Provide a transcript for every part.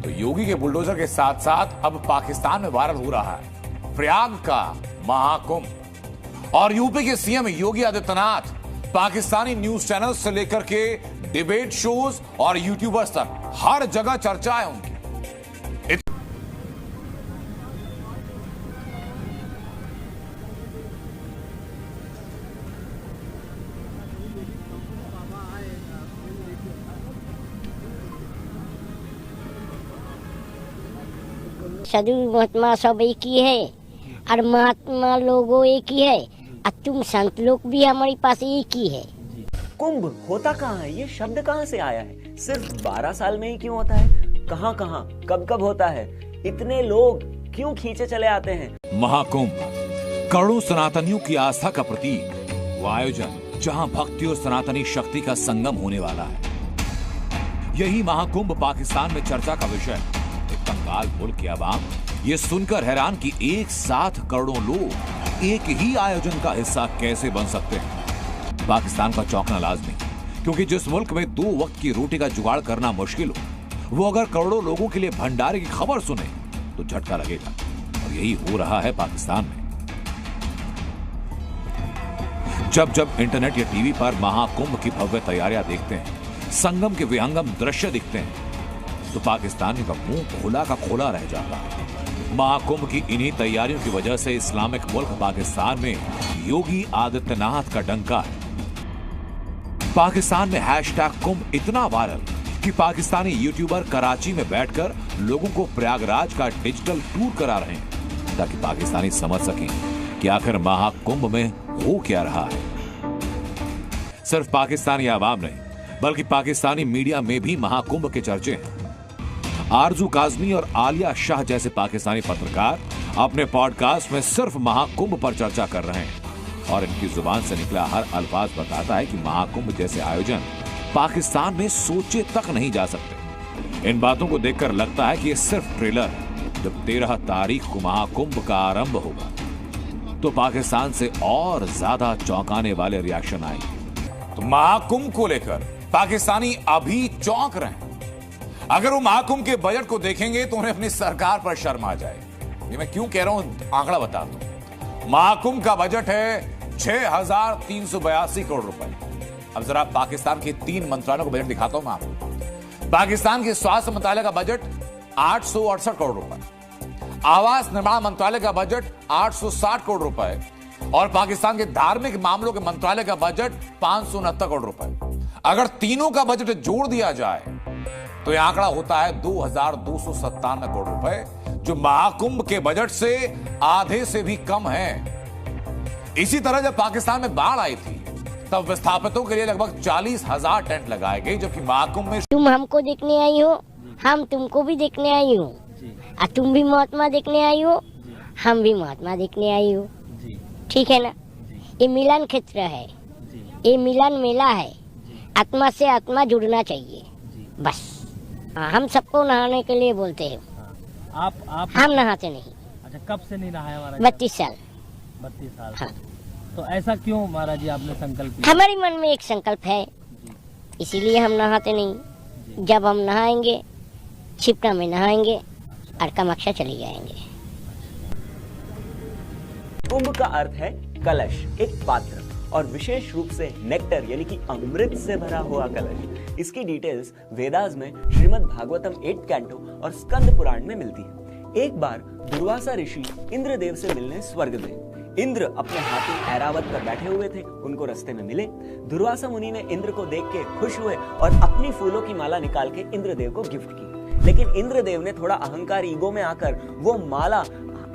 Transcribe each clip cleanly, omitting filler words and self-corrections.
तो योगी के बुलडोजर के साथ साथ अब पाकिस्तान में वायरल हो रहा है प्रयाग का महाकुंभ। और यूपी के CM Yogi Adityanath Pakistani news channel से लेकर के डिबेट शोज और यूट्यूबर्स तक हर जगह चर्चा है उनकी। साधु महात्मा सब एक ही है और महात्मा लोगों एक ही है और तुम संत लोग भी हमारे पास एक ही है। कुंभ होता कहाँ है? ये शब्द कहाँ से आया है? सिर्फ 12 साल में ही क्यों होता है? कहाँ कहाँ कब कब होता है? इतने लोग क्यों खींचे चले आते हैं? महाकुंभ करोड़ों सनातनियों की आस्था का प्रतीक, वो आयोजन जहां भक्ति और सनातनी शक्ति का संगम होने वाला है। यही महाकुंभ पाकिस्तान में चर्चा का विषय। कंगाल मुल्क की आवाम ये सुनकर हैरान कि एक साथ करोड़ों लोग एक ही आयोजन का हिस्सा कैसे बन सकते हैं। पाकिस्तान का चौंकना लाजमी, क्योंकि जिस मुल्क में 2 वक्त की रोटी का जुगाड़ करना मुश्किल हो, वो अगर करोड़ों लोगों के लिए भंडारे की खबर सुने तो झटका लगेगा। और यही हो रहा है पाकिस्तान में। जब जब इंटरनेट या टीवी पर महाकुंभ की भव्य तैयारियां देखते हैं, संगम के विहंगम दृश्य दिखते हैं, तो पाकिस्तानियों का मुंह खुला का खोला रह जाता है। महाकुंभ की इन्हीं तैयारियों की वजह से इस्लामिक मुल्क पाकिस्तान में योगी आदित्यनाथ का डंका है। पाकिस्तान में #कुंभ इतना वायरल कि पाकिस्तानी यूट्यूबर कराची में बैठकर लोगों को प्रयागराज का डिजिटल टूर करा रहे हैं, ताकि पाकिस्तानी समझ सकें कि आखिर महाकुंभ में हो क्या रहा है। सिर्फ पाकिस्तानी आवाम नहीं, बल्कि पाकिस्तानी मीडिया में भी महाकुंभ के चर्चे हैं। आरजू काजमी और आलिया शाह जैसे पाकिस्तानी पत्रकार अपने पॉडकास्ट में सिर्फ महाकुंभ पर चर्चा कर रहे हैं, और इनकी जुबान से निकला हर अल्फाज बताता है कि महाकुंभ जैसे आयोजन पाकिस्तान में सोचे तक नहीं जा सकते। इन बातों को देखकर लगता है कि ये सिर्फ ट्रेलर है। जब 13 तारीख को महाकुंभ का आरंभ होगा तो पाकिस्तान से और ज्यादा चौंकाने वाले रिएक्शन आएंगे। तो महाकुंभ को लेकर पाकिस्तानी अभी चौंक रहे हैं। अगर वो महाकुंभ के बजट को देखेंगे तो उन्हें अपनी सरकार पर शर्म आ जाए। ये मैं क्यों कह रहा हूं, आंकड़ा बता दूं। महाकुंभ का बजट है 6,382 करोड़ रुपए। अब जरा पाकिस्तान के 3 मंत्रालयों का बजट दिखाता हूं मैं आपको। पाकिस्तान के स्वास्थ्य मंत्रालय का बजट 868 करोड़ रुपए, आवास निर्माण मंत्रालय का बजट 860 करोड़ रुपए, और पाकिस्तान के धार्मिक मामलों के मंत्रालय का बजट 569 करोड़ रुपए। अगर तीनों का बजट जोड़ दिया जाए तो यह आंकड़ा होता है 2,297 करोड़ रुपए, जो महाकुंभ के बजट से आधे से भी कम है। इसी तरह जब पाकिस्तान में बाढ़ आई थी तब विस्थापितों के लिए लगभग 40,000 टेंट लगाए गए, जबकि महाकुंभ में तुम हमको देखने आई हो, हम तुमको भी देखने आई हो, और तुम भी महात्मा देखने आई हो, हम भी महात्मा देखने आई हो। ठीक है ना? ये मिलन क्षेत्र है, ये मिलन मेला है। आत्मा से आत्मा जुड़ना चाहिए बस। हम सबको नहाने के लिए बोलते हैं। आप हम नहाते नहीं। अच्छा, कब से नहीं नहाया महाराज? 32 साल। 32 साल। हाँ। तो ऐसा क्यों महाराज जी आपने संकल्प किया? हमारे मन में एक संकल्प है, इसीलिए हम नहाते नहीं। जब हम नहाएंगे, क्षिप्रा में नहाएंगे और कामाख्या चले जाएंगे। कुंभ का अर्थ है कलश, एक पात्र, और विशेष रूप से नेक्टर यानी कि अमृत से भरा हुआ कलश। इसकी डिटेल्स वेदास में श्रीमद् भागवतम 8 कैंटो और स्कंद पुराण में मिलती है। एक बार दुर्वासा ऋषि इंद्रदेव से मिलने स्वर्ग गए। इंद्र अपने हाथी ऐरावत पर बैठे हुए थे, उनको रास्ते में मिले। दुर्वासा मुनि ने इंद्र को देख के खुश हुए और अपनी फूलों की माला निकाल के इंद्रदेव को गिफ्ट की। लेकिन इंद्रदेव ने थोड़ा अहंकार ईगो में आकर वो माला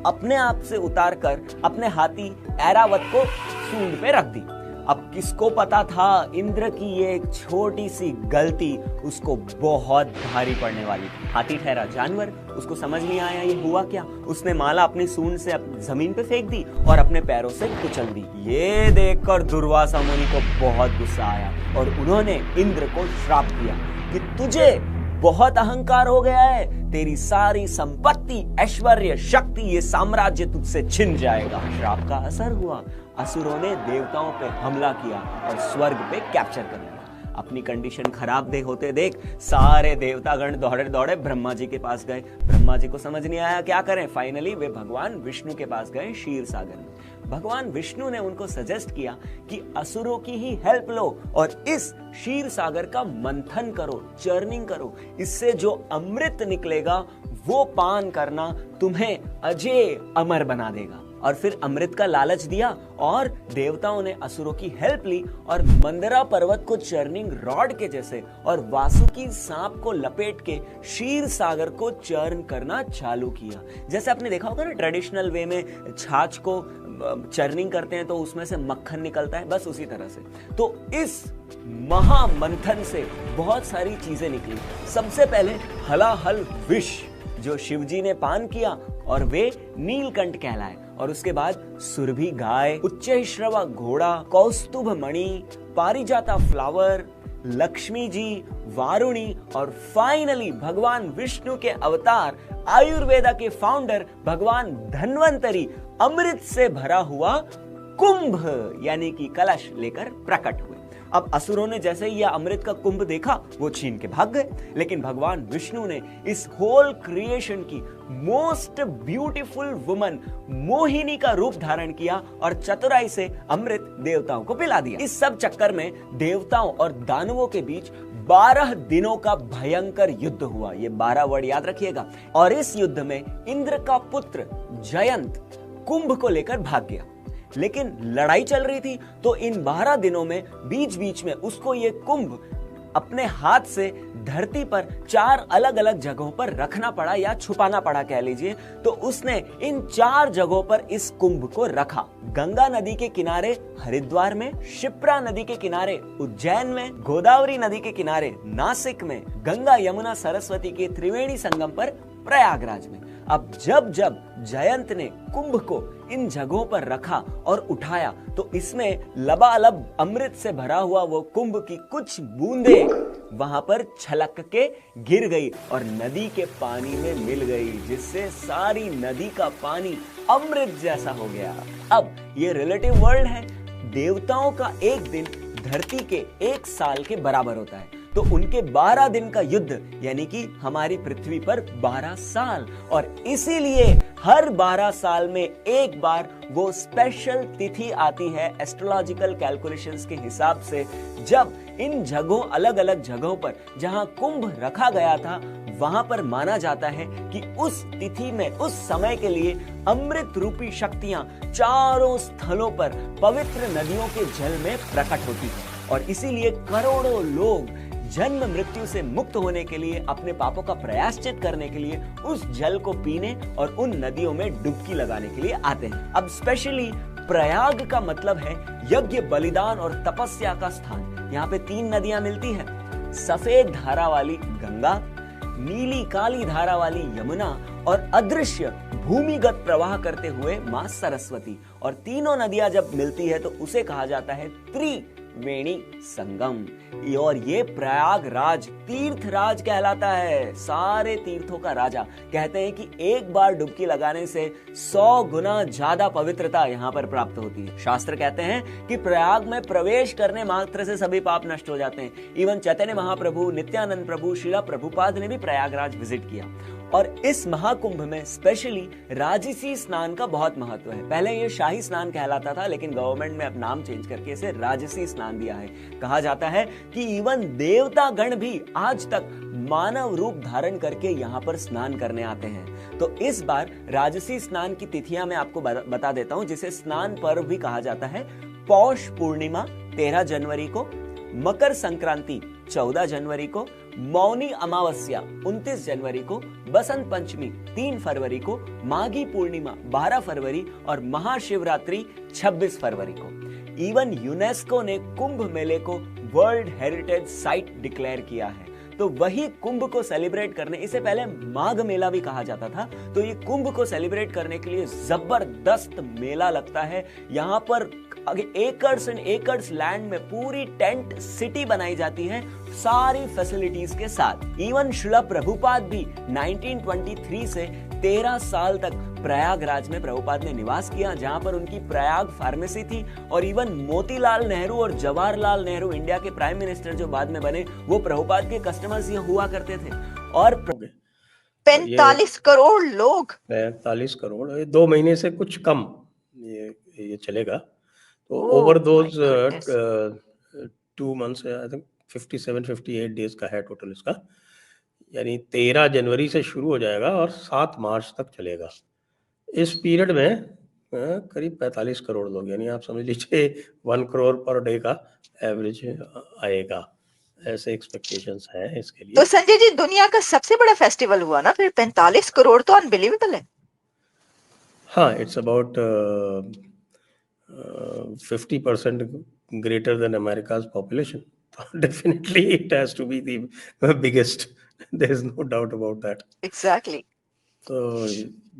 अपने आप से उतार कर अपने हाथी ऐरावत को सूंड पे रख दी। अब किसको पता था इंद्र की ये एक छोटी सी गलती उसको बहुत भारी पड़ने वाली थी। हाथी ठहरा जानवर, उसको समझ नहीं आया ये हुआ क्या। उसने माला अपनी सूंड से जमीन पे फेंक दी और अपने पैरों से कुचल दी। ये देखकर दुर्वासा मुनि को बहुत गुस्सा आया और उन्होंने इंद्र को श्राप दिया कि तुझे बहुत अहंकार हो गया है, तेरी सारी संपत्ति, ऐश्वर्य, शक्ति, ये साम्राज्य तुझसे छिन जाएगा। श्राप का असर हुआ, असुरों ने देवताओं पे हमला किया और स्वर्ग पे कैप्चर कर लिया। अपनी कंडीशन खराब होते देख सारे देवतागण दौड़े दौड़े ब्रह्मा जी के पास गए। ब्रह्मा जी को समझ नहीं आया क्या करें। फाइनली वे भगवान विष्णु के पास गए क्षीर सागर में। भगवान विष्णु ने उनको सजेस्ट किया कि असुरों की ही हेल्प लो और इस क्षीर सागर का मंथन करो, चर्निंग करो। इससे जो अमृत निकलेगा वो पान करना तुम्हें अजय अमर बना देगा। और फिर अमृत का लालच दिया और देवताओं ने असुरों की हेल्प ली और मंदरा पर्वत को चर्निंग रॉड के जैसे और वासुकी सांप को लपेट के क्षीर सागर को चर्न करना चालू किया। जैसे आपने देखा होगा ना ट्रेडिशनल वे में छाछ को चर्निंग करते हैं तो उसमें से मक्खन निकलता है, बस उसी तरह से। तो इस महामंथन से बहुत सारी चीजें निकली। सबसे पहले हलाहल विष जो शिवजी ने पान किया और वे नीलकंठ कहलाए। और उसके बाद सुरभि गाय, उच्चैश्रवा घोड़ा, कौस्तुभ मणि, पारिजाता फ्लावर, लक्ष्मी जी, वारुणी और फाइनली भगवान विष्णु के अवतार आयुर्वेदा के फाउंडर भगवान धन्वंतरी अमृत से भरा हुआ कुंभ यानी कि कलश लेकर प्रकट हुए। अब असुरों ने जैसे ही यह अमृत का कुंभ देखा वो छीन के भाग गए, लेकिन भगवान विष्णु ने इस होल क्रिएशन की मोस्ट ब्यूटीफुल वुमन मोहिनी का रूप धारण किया और चतुराई से अमृत देवताओं को पिला दिया। इस सब चक्कर में देवताओं और दानवों के बीच 12 दिनों का भयंकर युद्ध हुआ। ये 12 वर्ड याद रखिएगा। और इस युद्ध में इंद्र का पुत्र जयंत कुंभ को लेकर भाग गया, लेकिन लड़ाई चल रही थी तो इन 12 दिनों में बीच बीच में उसको ये कुंभ अपने हाथ से धरती पर 4 अलग अलग जगहों पर रखना पड़ा या छुपाना पड़ा कह लीजिए। तो उसने इन 4 जगहों पर इस कुंभ को रखा। गंगा नदी के किनारे हरिद्वार में, शिप्रा नदी के किनारे उज्जैन में, गोदावरी नदी के किनारे नासिक में, गंगा यमुना सरस्वती के त्रिवेणी संगम पर प्रयागराज में। अब जब जब जयंत ने कुंभ को इन जगहों पर रखा और उठाया तो इसमें लबालब अमृत से भरा हुआ वो कुंभ की कुछ बूंदें वहां पर छलक के गिर गई और नदी के पानी में मिल गई, जिससे सारी नदी का पानी अमृत जैसा हो गया। अब ये रिलेटिव वर्ल्ड है। देवताओं का एक दिन धरती के 1 साल के बराबर होता है, तो उनके 12 दिन का युद्ध यानी कि हमारी पृथ्वी पर 12 साल। और इसीलिए हर 12 साल में एक बार वो स्पेशल तिथि आती है एस्ट्रोलॉजिकल कैलकुलेशंस के हिसाब से, जब इन जगहों अलग अलग जगहों पर जहां कुंभ रखा गया था वहां पर माना जाता है कि उस तिथि में उस समय के लिए अमृत रूपी शक्तियां चारों स्थलों पर पवित्र नदियों के जल में प्रकट होती है। और इसीलिए करोड़ों लोग जन्म मृत्यु से मुक्त होने के लिए, अपने पापों का प्रायश्चित करने के लिए उस जल को पीने और उन नदियों में डुबकी लगाने के लिए आते हैं। अब स्पेशली प्रयाग का मतलब है यज्ञ, बलिदान और तपस्या का स्थान। यहाँ पे 3 नदियां मिलती हैं, सफेद धारा वाली गंगा, नीली काली धारा वाली यमुना और अदृश्य भूमिगत प्रवाह करते हुए मां सरस्वती। और तीनों नदियां जब मिलती है तो उसे कहा जाता है त्रिवेणी संगम। और ये प्रयागराज तीर्थराज कहलाता है, सारे तीर्थों का राजा। कहते हैं कि एक बार डुबकी लगाने से 100 गुना ज्यादा पवित्रता यहाँ पर प्राप्त होती है। शास्त्र कहते हैं कि प्रयाग में प्रवेश करने मात्र से सभी पाप नष्ट हो जाते हैं। इवन चैतन्य महाप्रभु, नित्यानंद प्रभु, श्रीला प्रभुपाद ने भी प्रयागराज विजिट किया। और इस महाकुंभ में स्पेशली राजसी स्नान का बहुत महत्व है। पहले ये शाही स्नान कहलाता था, लेकिन गवर्नमेंट ने अब नाम चेंज करके इसे राजसी स्नान दिया है। कहा जाता है कि इवन देवता गण भी आज तक मानव रूप धारण करके यहाँ पर स्नान करने आते हैं। तो इस बार राजसी स्नान की तिथियां मैं आपको बता देता हूं, जिसे स्नान पर्व भी कहा जाता है। पौष पूर्णिमा 13 जनवरी को, मकर संक्रांति 14 जनवरी को, मौनी अमावस्या 29 जनवरी को, बसंत पंचमी 3 फरवरी को, माघी पूर्णिमा 12 फरवरी और महाशिवरात्रि 26 फरवरी को। इवन यूनेस्को ने कुंभ मेले को वर्ल्ड हेरिटेज साइट डिक्लेयर किया है। तो वही कुंभ को सेलिब्रेट करने, इसे पहले माघ मेला भी कहा जाता था, तो ये कुंभ को सेलिब्रेट करने के लिए जबरदस्त मेला लगता है। यहाँ पर एकर्स एंड एकर्स लैंड में पूरी टेंट सिटी बनाई जाती है सारी फैसिलिटीज के साथ। इवन श्रीला प्रभुपाद भी 1923 से 13 साल तक प्रयागराज में प्रभुपाद ने निवास किया, जहां पर उनकी प्रयाग फार्मेसी थी। और इवन मोतीलाल नेहरू और जवाहरलाल नेहरू, इंडिया के प्राइम मिनिस्टर जो बाद में बने, वो प्रभुपाद के कस्टमर्स ये हुआ करते थे। और 45 करोड़ लोग, 45 करोड़, 2 महीने से कुछ कम ये चलेगा। तो over those 2 months I think 57-58 days का है टोटल इसका, यानी 13 जनवरी से शुरू हो जाएगा और 7 मार्च तक चलेगा। इस पीरियड में करीब 45 करोड़ लोग, यानी आप समझ लीजिए 1 करोड़ पर डे का एवरेज आएगा, ऐसे एक्सपेक्टेशंस हैं इसके लिए। तो संजय जी, दुनिया का सबसे बड़ा फेस्टिवल हुआ ना फिर, 45 करोड़ तो अनबिलीवेबल है। हाँ, it's about 50% greater than America's population. Definitely it has to be the biggest. There is no doubt about that. Exactly. तो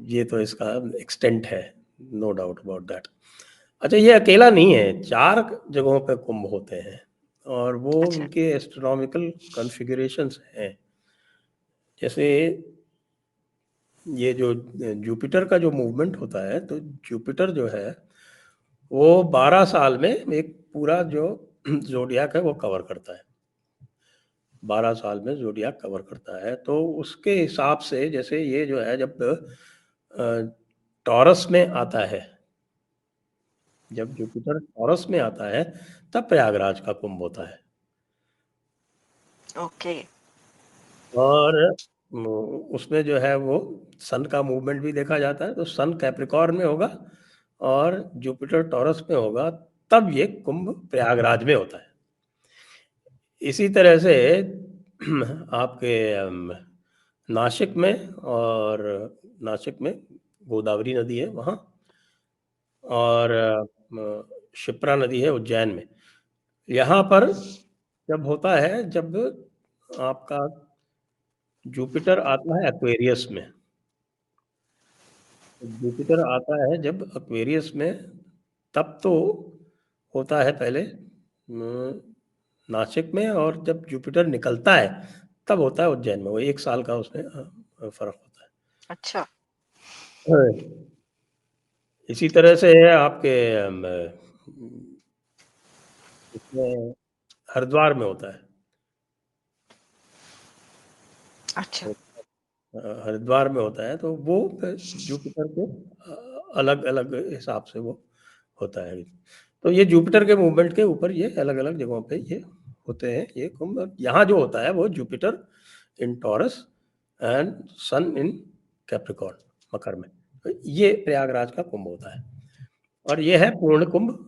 ये तो इसका एक्सटेंट है, नो डाउट अबाउट दैट। अच्छा, ये अकेला नहीं है, 4 जगहों पे कुंभ होते हैं और वो अच्छा। उनके एस्ट्रोनॉमिकल कॉन्फ़िगरेशंस हैं। जैसे ये जो जुपिटर का जो मूवमेंट होता है, तो जुपिटर जो है वो 12 साल में एक पूरा जो ज़ोडियाक है वो कवर करता है। 12 साल में ज़ोडियाक कवर करता है। तो उसके हिसाब से जैसे ये जो है, जब टॉरस में आता है, जब जुपिटर टॉरस में आता है, तब प्रयागराज का कुंभ होता है। ओके। और उसमें जो है वो सन का मूवमेंट भी देखा जाता है। तो सन कैप्रिकॉर्न में होगा और जुपिटर टॉरस में होगा, तब ये कुंभ प्रयागराज में होता है। इसी तरह से आपके नासिक में, और नासिक में गोदावरी नदी है वहाँ, और शिप्रा नदी है उज्जैन में। यहाँ पर जब होता है, जब आपका जुपिटर आता है एक्वेरियस में, जुपिटर आता है जब एक्वेरियस में, तब तो होता है पहले नासिक में, और जब जुपिटर निकलता है तब होता है उज्जैन में। वो 1 साल का उसमें फर्क होता है। अच्छा। इसी तरह से है आपके इसमें हरिद्वार में होता है। अच्छा। हरिद्वार में होता है, तो वो जुपिटर के अलग अलग हिसाब से वो होता है। तो ये जुपिटर के मूवमेंट के ऊपर ये अलग अलग जगहों पे ये होते हैं ये कुंभ। यहाँ जो होता है वो Jupiter in Taurus and sun in Capricorn, मकर में, तो ये प्रयागराज का कुंभ होता है। और ये है पूर्ण कुंभ।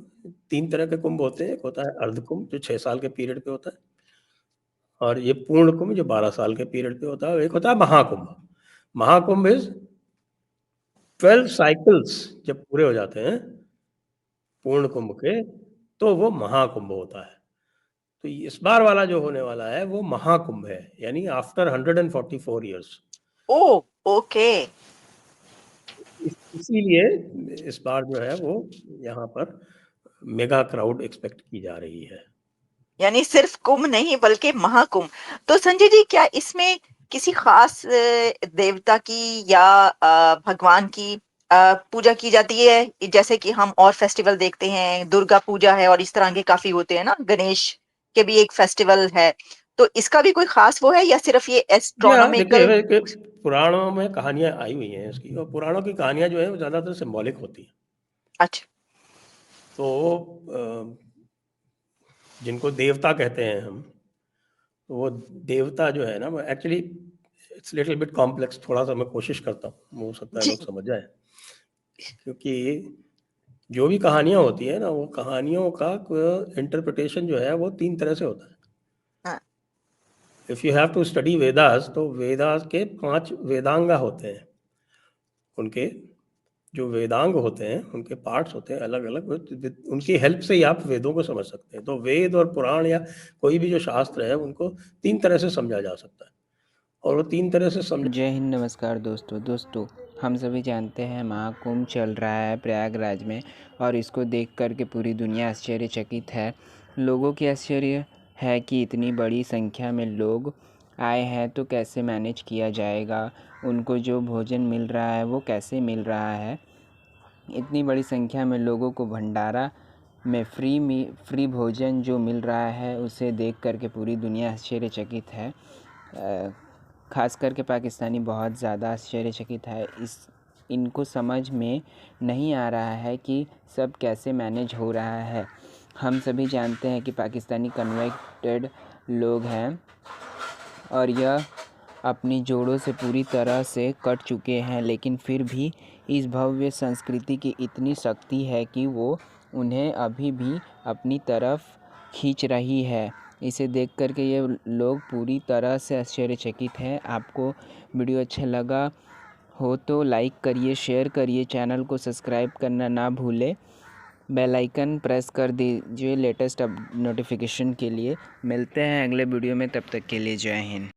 3 तरह के कुंभ होते हैं। एक होता है अर्ध कुंभ जो 6 साल के पीरियड पे होता है, और ये पूर्ण कुंभ जो 12 साल के पीरियड पे होता है। और एक होता है महाकुंभ। महाकुंभ इज 12 साइकिल्स जब पूरे हो जाते हैं पूर्ण कुंभ के, तो वो महाकुंभ होता है। तो इस बार वाला जो होने वाला है वो महाकुंभ है, यानी आफ्टर 144 ईयर्स। ओ, ओके। इसीलिए इस बार जो है वो यहाँ पर मेगा क्राउड एक्सपेक्ट की जा रही है। यानी सिर्फ कुंभ नहीं बल्कि महाकुंभ। तो संजय जी, क्या इसमें किसी खास देवता की या भगवान की पूजा की जाती है? जैसे कि हम और फेस्टिवल देखते हैं, दुर्गा पूजा है और इस तरह के काफी होते हैं ना, गणेश के भी एक फेस्टिवल है, तो इसका भी कोई खास वो है या सिर्फ ये एस्ट्रोनॉमिकल? देखिए, पुराणों में कहानियां आई हुई हैं इसकी, और पुराणों की कहानियां जो है वो ज्यादातर सिंबॉलिक होती हैं। अच्छा। तो जिनको देवता कहते हैं हम, तो वो देवता जो है ना, वो actually it's little bit complex. थोड़ा सा मैं कोशिश करता हूँ, हो सकता है लोग समझ जाए। क्योंकि जो भी कहानियां होती है ना, वो कहानियों का इंटरप्रिटेशन जो है वो 3 तरह से होता है। If you have to study Vedas, तो वेदास के 5 वेदांग होते हैं। उनके जो वेदांग होते हैं, उनके पार्ट्स होते हैं अलग अलग, उनकी हेल्प से ही आप वेदों को समझ सकते हैं। तो वेद और पुराण या कोई भी जो शास्त्र है, उनको 3 तरह से समझा जा सकता है, और वो 3 तरह से समझ। जय हिंद, नमस्कार दोस्तों, हम सभी जानते हैं महाकुंभ चल रहा है प्रयागराज में, और इसको देख कर के पूरी दुनिया आश्चर्यचकित है। लोगों की आश्चर्य है कि इतनी बड़ी संख्या में लोग आए हैं तो कैसे मैनेज किया जाएगा, उनको जो भोजन मिल रहा है वो कैसे मिल रहा है। इतनी बड़ी संख्या में लोगों को भंडारा में फ्री भोजन जो मिल रहा है उसे देख कर के पूरी दुनिया आश्चर्यचकित है। ख़ास करके पाकिस्तानी बहुत ज़्यादा आश्चर्यचकित है। इनको समझ में नहीं आ रहा है कि सब कैसे मैनेज हो रहा है। हम सभी जानते हैं कि पाकिस्तानी कन्वर्टेड लोग हैं और यह अपनी जोड़ों से पूरी तरह से कट चुके हैं, लेकिन फिर भी इस भव्य संस्कृति की इतनी शक्ति है कि वो उन्हें अभी भी अपनी तरफ खींच रही है। इसे देख कर के ये लोग पूरी तरह से आश्चर्यचकित हैं। आपको वीडियो अच्छा लगा हो तो लाइक करिए, शेयर करिए, चैनल को सब्सक्राइब करना ना भूलें, बेल आइकन प्रेस कर दीजिए लेटेस्ट नोटिफिकेशन के लिए। मिलते हैं अगले वीडियो में, तब तक के लिए जय हिंद।